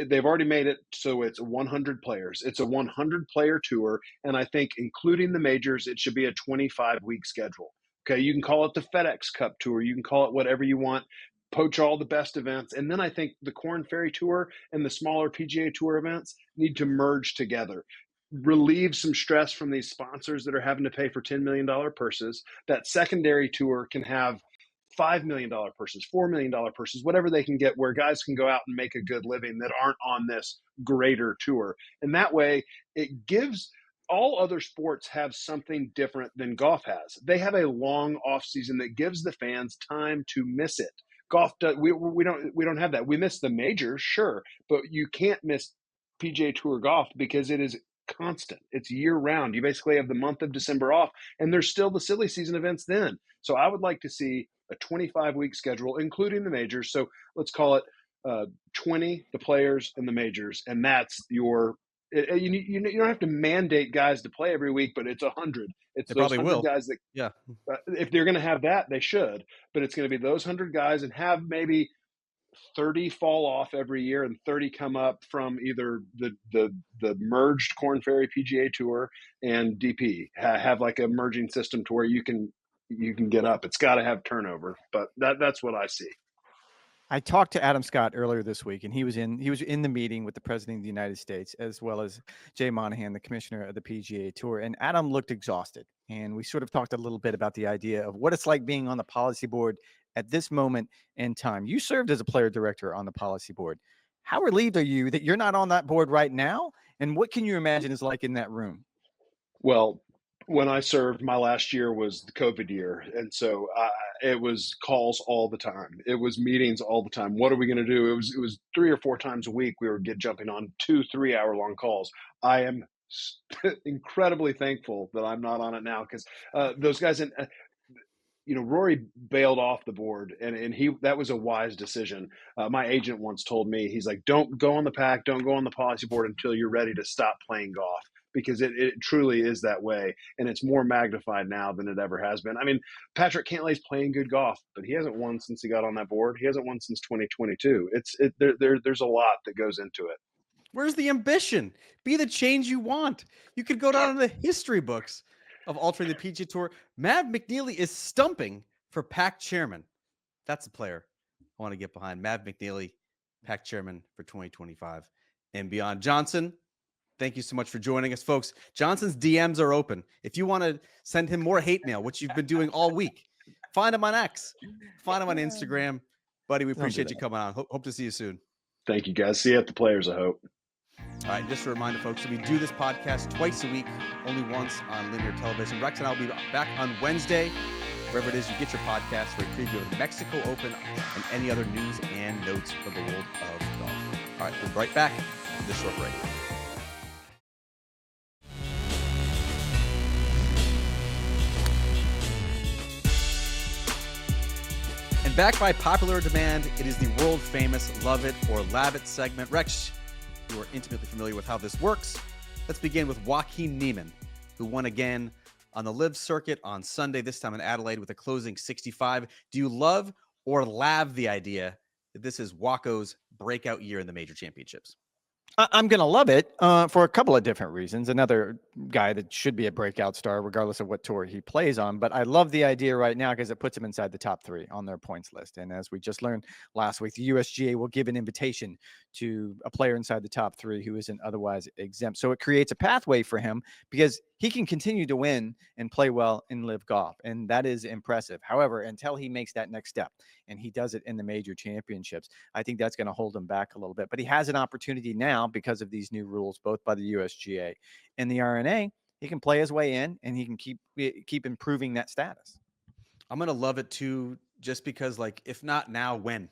they've already made it so it's 100 players. It's a 100 player tour. And I think including the majors, it should be a 25-week schedule. Okay, you can call it the FedEx Cup Tour. You can call it whatever you want. Poach all the best events. And then I think the Korn Ferry Tour and the smaller PGA Tour events need to merge together. Relieve some stress from these sponsors that are having to pay for $10 million purses. That secondary tour can have $5 million purses, $4 million purses, whatever they can get, where guys can go out and make a good living that aren't on this greater tour. And that way it gives – all other sports have something different than golf has. They have a long off season that gives the fans time to miss it. Golf does, we don't have that. We miss the majors, sure, but you can't miss PGA Tour golf because it is constant. It's year round. You basically have the month of December off, and there's still the silly season events then. So I would like to see a 25-week schedule, including the majors. So let's call it 20, the players and the majors, and that's your. You don't have to mandate guys to play every week, but it's 100. It's They those probably 100 will. guys that, Yeah. if they're going to have that, they should. But it's going to be those 100 guys, and have maybe 30 fall off every year and 30 come up from either the merged Korn Ferry PGA Tour and DP. Have like a merging system to where you can get up. It's got to have turnover, but that's what I see. I talked to Adam Scott earlier this week, and he was in the meeting with the President of the United States, as well as Jay Monahan, the commissioner of the PGA Tour. And Adam looked exhausted. And we sort of talked a little bit about the idea of what it's like being on the policy board at this moment in time. You served as a player director on the policy board. How relieved are you that you're not on that board right now? And what can you imagine is like in that room? Well, when I served, my last year was the COVID year. And so it was calls all the time. It was meetings all the time. What are we going to do? It was 3 or 4 times a week. We were jumping on 2-3 hour long calls. I am incredibly thankful that I'm not on it now, because those guys Rory bailed off the board, and that was a wise decision. My agent once told me, he's like, don't go on the pack, don't go on the policy board until you're ready to stop playing golf, because it truly is that way, and it's more magnified now than it ever has been. I mean, Patrick Cantlay's playing good golf, but he hasn't won since he got on that board. He hasn't won since 2022. There's a lot that goes into it. Where's the ambition? Be the change you want. You could go down in the history books of altering the PGA Tour. Mav McNealy is stumping for PAC chairman. That's a player I want to get behind. Mav McNealy, PAC chairman for 2025 and beyond. Johnson, thank you so much for joining us, folks. Johnson's DMs are open. If you want to send him more hate mail, which you've been doing all week, find him on X, find him on Instagram. Buddy, we appreciate you coming on. Hope to see you soon. Thank you, guys. See you at the Players, I hope. All right, just a reminder, folks, that we do this podcast twice a week, only once on linear television. Rex and I will be back on Wednesday, wherever it is you get your podcast, for a preview of the Mexico Open and any other news and notes from the world of golf. All right, we'll be right back to this short break. And back by popular demand, it is the world-famous Love It or Lav It segment. Rex, you are intimately familiar with how this works. Let's begin with Joaquin Niemann, who won again on the LIV circuit on Sunday, this time in Adelaide with a closing 65. Do you love or lav the idea that this is Waco's breakout year in the major championships? I'm going to love it for a couple of different reasons. Another guy that should be a breakout star, regardless of what tour he plays on. But I love the idea right now because it puts him inside the top 3 on their points list. And as we just learned last week, the USGA will give an invitation to a player inside the top 3 who isn't otherwise exempt. So it creates a pathway for him because he can continue to win and play well in LIV golf. And that is impressive. However, until he makes that next step and he does it in the major championships, I think that's going to hold him back a little bit. But he has an opportunity now because of these new rules, both by the USGA and the RNA. He can play his way in and he can keep improving that status. I'm going to love it too, just because, like, if not now, when?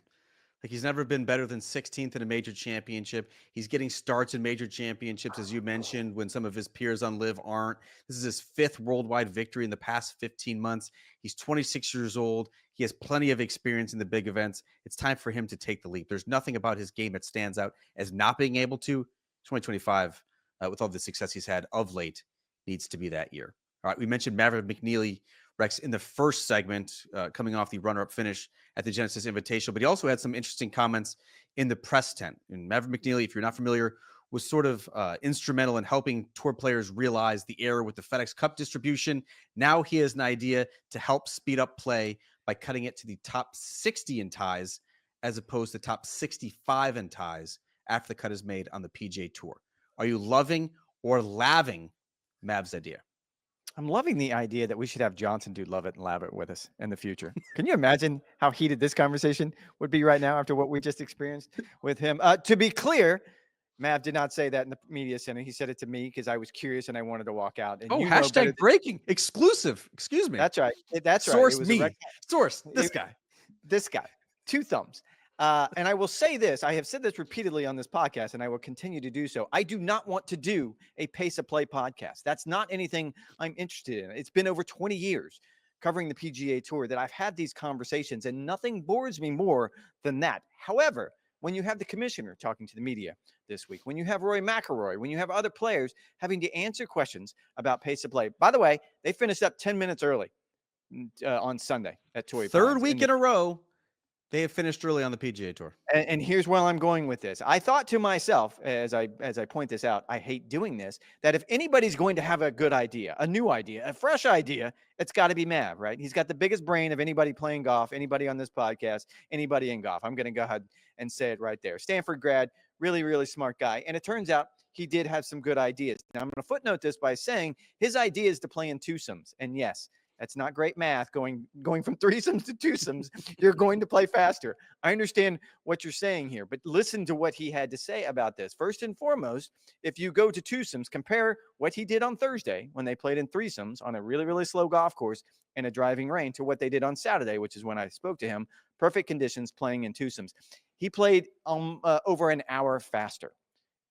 Like, he's never been better than 16th in a major championship. He's getting starts in major championships, as you mentioned, when some of his peers on LIV aren't. This is his 5th worldwide victory in the past 15 months. He's 26 years old. He has plenty of experience in the big events. It's time for him to take the leap. There's nothing about his game that stands out as not being able to. 2025, with all the success he's had of late, needs to be that year. All right, we mentioned Mav McNealy, Rex, in the first segment, coming off the runner-up finish at the Genesis Invitational, but he also had some interesting comments in the press tent. And Mav McNealy, if you're not familiar, was sort of instrumental in helping tour players realize the error with the FedEx Cup distribution. Now he has an idea to help speed up play by cutting it to the top 60 in ties as opposed to top 65 in ties after the cut is made on the PGA Tour. Are you loving or laving Mav's idea? I'm loving the idea that we should have Johnson do Love It and Lav It with us in the future. Can you imagine how heated this conversation would be right now after what we just experienced with him? To be clear, Mav did not say that in the media center. He said it to me because I was curious and I wanted to walk out. And hashtag breaking exclusive. Excuse me. That's right. That's right. Source me. Source this guy. This guy. 2 thumbs. And I will say this, I have said this repeatedly on this podcast, and I will continue to do so. I do not want to do a pace of play podcast. That's not anything I'm interested in. It's been over 20 years covering the PGA Tour that I've had these conversations, and nothing bores me more than that. However, when you have the commissioner talking to the media this week, when you have Rory McIlroy, when you have other players having to answer questions about pace of play. By the way, they finished up 10 minutes early on Sunday at Torrey Pines. Third week in a row, they have finished early on the PGA Tour. And here's where I'm going with this. I thought to myself, as I point this out, I hate doing this, that if anybody's going to have a good idea, a new idea, a fresh idea, it's got to be Mav, right? He's got the biggest brain of anybody playing golf, anybody on this podcast, anybody in golf. I'm going to go ahead and say it right there. Stanford grad, really, really smart guy. And it turns out he did have some good ideas. Now, I'm going to footnote this by saying his idea is to play in twosomes. And yes, that's not great math, going from threesomes to twosomes. You're going to play faster. I understand what you're saying here, but listen to what he had to say about this. First and foremost, if you go to twosomes, compare what he did on Thursday when they played in threesomes on a really, really slow golf course in a driving rain to what they did on Saturday, which is when I spoke to him. Perfect conditions playing in twosomes. He played over an hour faster.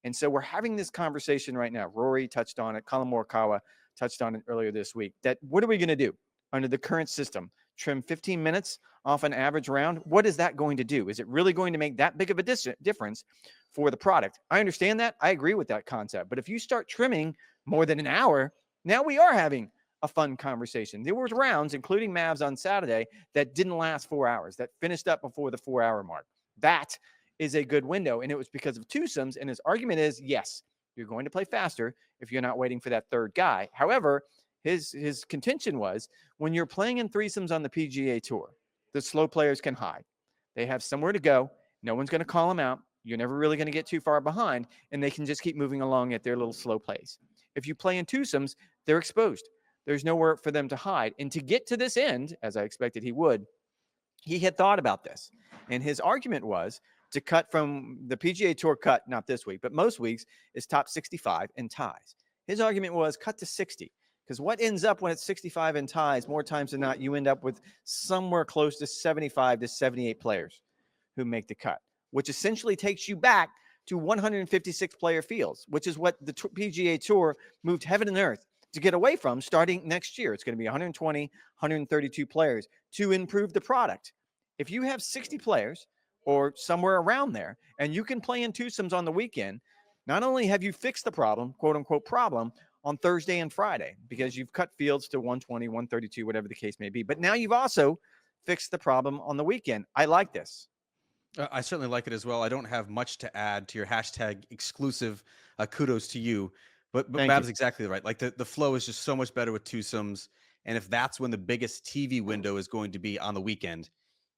And so we're having this conversation right now. Rory touched on it. Colin Morikawa touched on it earlier this week, that what are we going to do under the current system? Trim 15 minutes off an average round? What is that going to do? Is it really going to make that big of a difference for the product? I understand that. I agree with that concept. But if you start trimming more than an hour, now we are having a fun conversation. There was rounds, including Mavs on Saturday, that didn't last 4 hours, that finished up before the 4 hour mark. That is a good window. And it was because of twosomes. And his argument is, yes, you're going to play faster if you're not waiting for that third guy. However, his contention was when you're playing in threesomes on the PGA Tour, the slow players can hide. They have somewhere to go. No one's going to call them out. You're never really going to get too far behind, and they can just keep moving along at their little slow pace. If you play in twosomes, they're exposed. There's nowhere for them to hide. And to get to this end, as I expected he would, he had thought about this. And his argument was to cut from the PGA Tour cut, not this week, but most weeks, is top 65 and ties. His argument was cut to 60, because what ends up when it's 65 and ties, more times than not, you end up with somewhere close to 75 to 78 players who make the cut, which essentially takes you back to 156 player fields, which is what the PGA Tour moved heaven and earth to get away from starting next year. It's going to be 120, 132 players to improve the product. If you have 60 players, or somewhere around there, and you can play in twosomes on the weekend, not only have you fixed the problem, quote unquote problem, on Thursday and Friday, because you've cut fields to 120, 132, whatever the case may be, but now you've also fixed the problem on the weekend. I like this. I certainly like it as well. I don't have much to add to your hashtag exclusive. Kudos to you. But Bab's exactly right. Like the flow is just so much better with twosomes. And if that's when the biggest TV window is going to be on the weekend,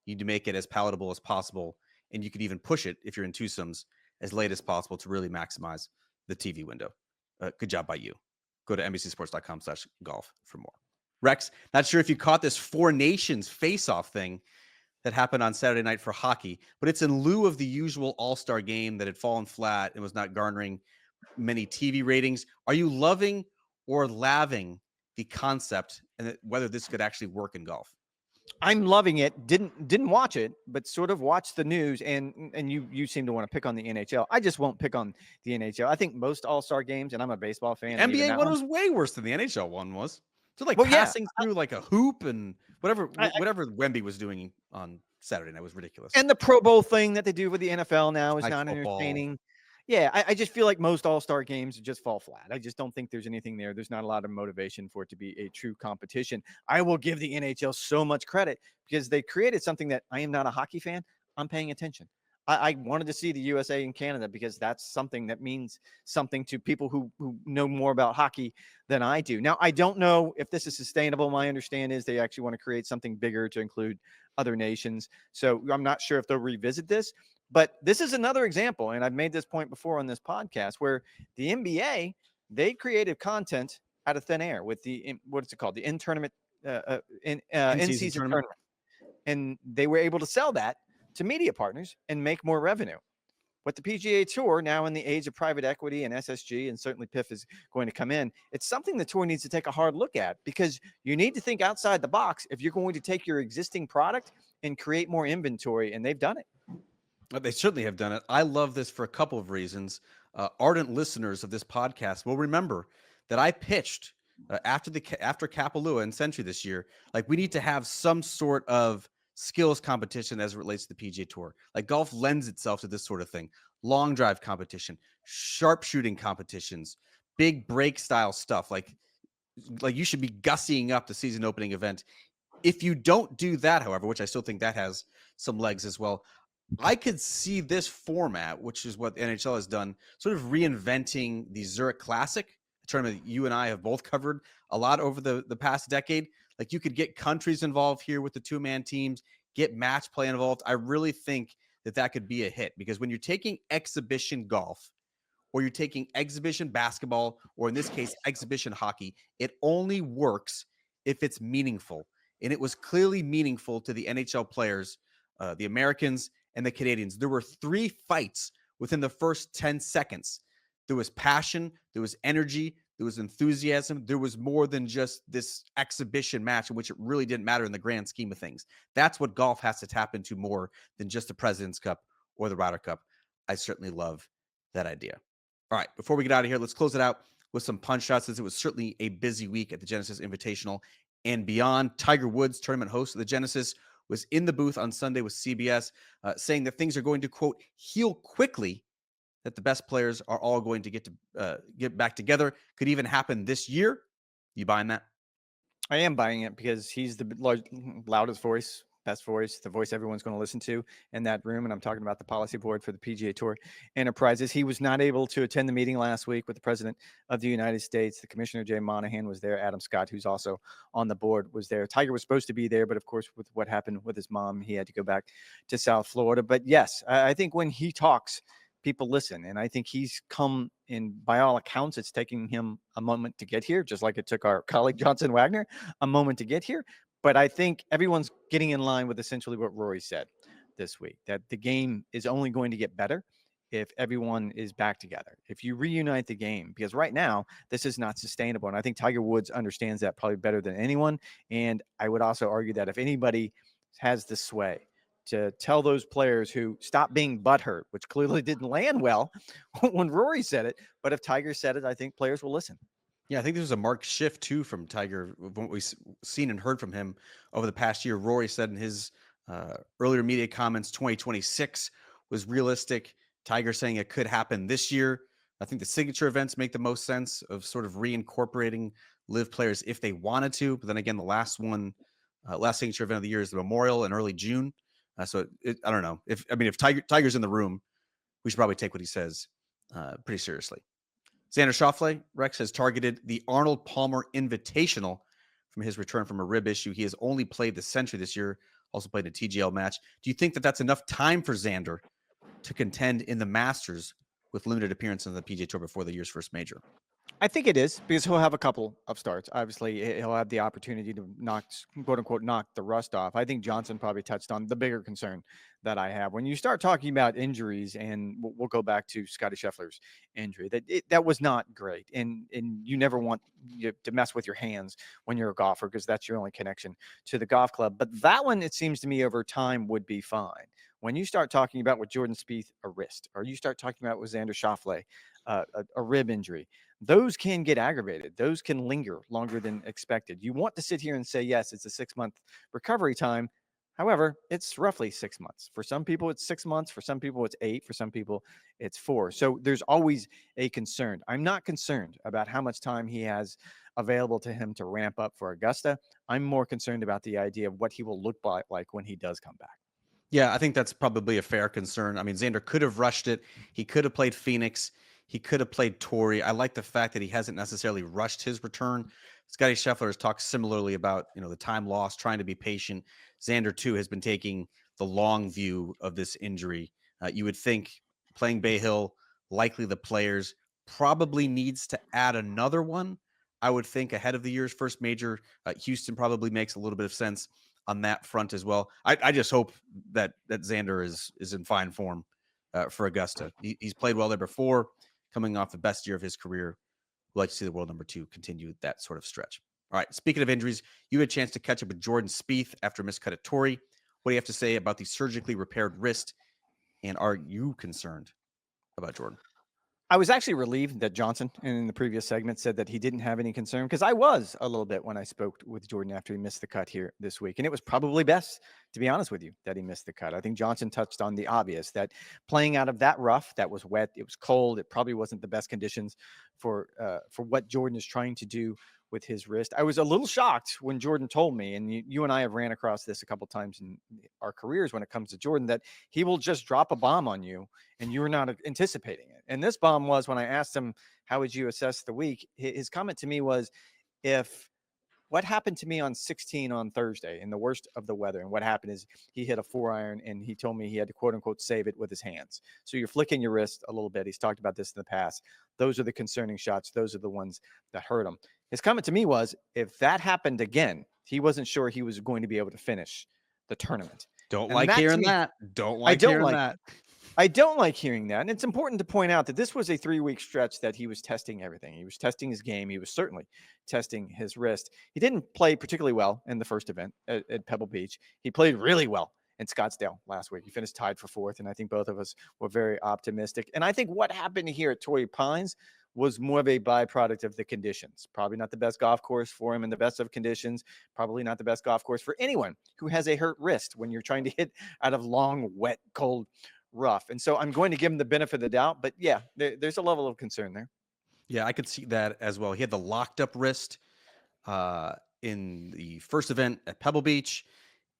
you need to make it as palatable as possible. And you could even push it if you're in twosomes as late as possible to really maximize the TV window. Good job by you. Go to NBCsports.com/golf for more. Rex, not sure if you caught this Four Nations face-off thing that happened on Saturday night for hockey, but it's in lieu of the usual all-star game that had fallen flat and was not garnering many TV ratings. Are you loving or laving the concept and whether this could actually work in golf? I'm loving it. Didn't watch it, but sort of watched the news. And you seem to want to pick on the NHL. I just won't pick on the NHL. I think most All-Star games, and I'm a baseball fan. NBA one was way worse than the NHL one was. So like passing through like a hoop and whatever Wemby was doing on Saturday night was ridiculous. And the Pro Bowl thing that they do with the NFL now is Like not football. entertaining. Yeah, I just feel like most All-Star games just fall flat. I just don't think there's anything there. There's not a lot of motivation for it to be a true competition. I will give the NHL so much credit because they created something that I am not a hockey fan. I'm paying attention. I wanted to see the USA and Canada because that's something that means something to people who know more about hockey than I do. Now, I don't know if this is sustainable. My understanding is they actually want to create something bigger to include other nations. So I'm not sure if they'll revisit this. But this is another example, and I've made this point before on this podcast, where the NBA, they created content out of thin air with the, what's it called? The in-tournament, in-season tournament. And they were able to sell that to media partners and make more revenue. But the PGA Tour, now in the age of private equity and SSG, and certainly PIF is going to come in, it's something the tour needs to take a hard look at because you need to think outside the box if you're going to take your existing product and create more inventory, and they've done it. They certainly have done it. I love this for a couple of reasons. Ardent listeners of this podcast will remember that I pitched after Kapalua and Century this year. Like, we need to have some sort of skills competition as it relates to the PGA Tour. Like, golf lends itself to this sort of thing: long drive competition, sharpshooting competitions, big break style stuff. Like you should be gussying up the season opening event. If you don't do that, however, which I still think that has some legs as well, I could see this format, which is what the NHL has done, sort of reinventing the Zurich Classic, a tournament that you and I have both covered a lot over the past decade. Like, you could get countries involved here with the two-man teams, get match play involved. I really think that could be a hit, because when you're taking exhibition golf, or you're taking exhibition basketball, or in this case, exhibition hockey, it only works if it's meaningful. And it was clearly meaningful to the NHL players, the Americans and the Canadians. There were 3 fights within the first 10 seconds. There was passion, there was energy, there was enthusiasm. There was more than just this exhibition match in which it really didn't matter in the grand scheme of things. That's what golf has to tap into more than just the President's Cup or the Ryder Cup. I certainly love that idea. All right, before we get out of here, let's close it out with some punch shots, since it was certainly a busy week at the Genesis Invitational and beyond. Tiger Woods, tournament host of the Genesis, was in the booth on Sunday with CBS, saying that things are going to, quote, heal quickly, that the best players are all going to get back together. Could even happen this year. You buying that? I am buying it because he's the loudest voice, best voice, the voice everyone's going to listen to in that room. And I'm talking about the policy board for the PGA Tour Enterprises. He was not able to attend the meeting last week with the President of the United States. The Commissioner, Jay Monahan, was there. Adam Scott, who's also on the board, was there. Tiger was supposed to be there, but of course, with what happened with his mom, he had to go back to South Florida. But yes, I think when he talks, people listen. And I think he's come in, by all accounts, it's taking him a moment to get here, just like it took our colleague Johnson Wagner a moment to get here. But I think everyone's getting in line with essentially what Rory said this week, that the game is only going to get better if everyone is back together, if you reunite the game, because right now this is not sustainable. And I think Tiger Woods understands that probably better than anyone. And I would also argue that if anybody has the sway to tell those players who stop being butthurt, which clearly didn't land well when Rory said it, but if Tiger said it, I think players will listen. Yeah, I think there's a marked shift too from Tiger, what we've seen and heard from him over the past year. Rory said in his earlier media comments, 2026 was realistic. Tiger saying it could happen this year. I think the signature events make the most sense of sort of reincorporating live players if they wanted to. But then again, the last signature event of the year is the Memorial in early June. So I don't know if Tiger's in the room, we should probably take what he says pretty seriously. Xander Schauffele, Rex, has targeted the Arnold Palmer Invitational from his return from a rib issue. He has only played the Century this year, also played a TGL match. Do you think that that's enough time for Xander to contend in the Masters with limited appearances on the PGA Tour before the year's first major? I think it is, because he'll have a couple of starts. Obviously, he'll have the opportunity to quote unquote, knock the rust off. I think Johnson probably touched on the bigger concern that I have. When you start talking about injuries, and we'll go back to Scottie Scheffler's injury, that was not great. And you never want to mess with your hands when you're a golfer, because that's your only connection to the golf club. But that one, it seems to me, over time would be fine. When you start talking about with Jordan Spieth, a wrist, or you start talking about with Xander Schauffele, a rib injury, those can get aggravated. Those can linger longer than expected. You want to sit here and say, yes, it's a 6-month recovery time. However, it's roughly 6 months. For some people, it's 6 months. For some people, it's 8. For some people, it's 4. So there's always a concern. I'm not concerned about how much time he has available to him to ramp up for Augusta. I'm more concerned about the idea of what he will look like when he does come back. Yeah, I think that's probably a fair concern. I mean, Xander could have rushed it. He could have played Phoenix. He could have played Torrey. I like the fact that he hasn't necessarily rushed his return. Scottie Scheffler has talked similarly about, the time lost, trying to be patient. Xander, too, has been taking the long view of this injury. You would think playing Bay Hill, likely the players, probably needs to add another one. I would think ahead of the year's first major. Houston probably makes a little bit of sense on that front as well. I just hope that Xander is in fine form for Augusta. He's played well there before, coming off the best year of his career. We'd like to see the world number 2 continue that sort of stretch. All right, speaking of injuries, you had a chance to catch up with Jordan Spieth after a miscut at Torrey. What do you have to say about the surgically repaired wrist And are you concerned about Jordan? I was actually relieved that Johnson in the previous segment said that he didn't have any concern, because I was a little bit when I spoke with Jordan after he missed the cut here this week. And it was probably best, to be honest with you, that he missed the cut. I think Johnson touched on the obvious, that playing out of that rough, that was wet, it was cold, it probably wasn't the best conditions for what Jordan is trying to do with his wrist. I was a little shocked when Jordan told me, and you and I have ran across this a couple times in our careers when it comes to Jordan, that he will just drop a bomb on you and you're not anticipating it. And this bomb was, when I asked him, how would you assess the week? His comment to me was, if what happened to me on 16 on Thursday in the worst of the weather, and what happened is he hit a 4-iron and he told me he had to quote unquote save it with his hands. So you're flicking your wrist a little bit. He's talked about this in the past. Those are the concerning shots. Those are the ones that hurt him. His comment to me was, if that happened again, he wasn't sure he was going to be able to finish the tournament. Don't And like that to hearing me- that. Don't like hearing that. I don't like hearing that. And it's important to point out that this was a 3-week stretch that he was testing everything. He was testing his game. He was certainly testing his wrist. He didn't play particularly well in the first event at Pebble Beach. He played really well in Scottsdale last week. He finished tied for 4th, and I think both of us were very optimistic. And I think what happened here at Torrey Pines was more of a byproduct of the conditions. Probably not the best golf course for him in the best of conditions. Probably not the best golf course for anyone who has a hurt wrist when you're trying to hit out of long, wet, cold rough. And so I'm going to give him the benefit of the doubt, but yeah, there's a level of concern there. Yeah, I could see that as well. He had the locked up wrist in the first event at Pebble Beach,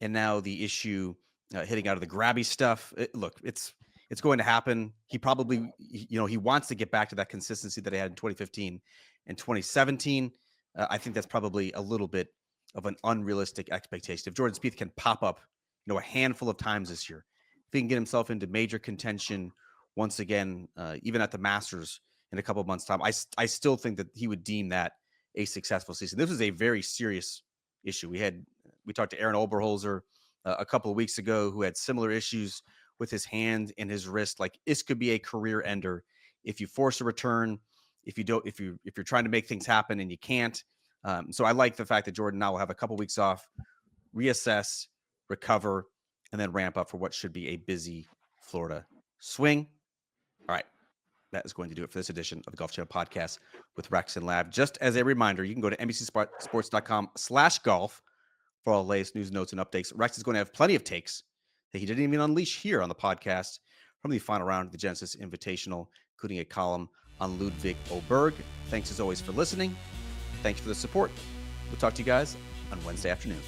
and now the issue hitting out of the grabby stuff. Look, it's going to happen. He probably, he wants to get back to that consistency that he had in 2015 and 2017. I think that's probably a little bit of an unrealistic expectation. If Jordan Spieth can pop up, a handful of times this year, if he can get himself into major contention once again, even at the Masters in a couple of months' time, I still think that he would deem that a successful season. This was a very serious issue. We talked to Aaron Oberholzer a couple of weeks ago, who had similar issues with his hand and his wrist. Like, this could be a career ender if you force a return, if you're trying to make things happen and you can't. So I like the fact that Jordan now will have a couple of weeks off, reassess, recover, and then ramp up for what should be a busy Florida swing. All right. That is going to do it for this edition of the Golf Channel Podcast with Rex and Lav. Just as a reminder, you can go to NBCsports.com/golf for all the latest news, notes, and updates. Rex is going to have plenty of takes that he didn't even unleash here on the podcast from the final round of the Genesis Invitational, including a column on Ludvig Åberg. Thanks as always for listening. Thanks for the support. We'll talk to you guys on Wednesday afternoon.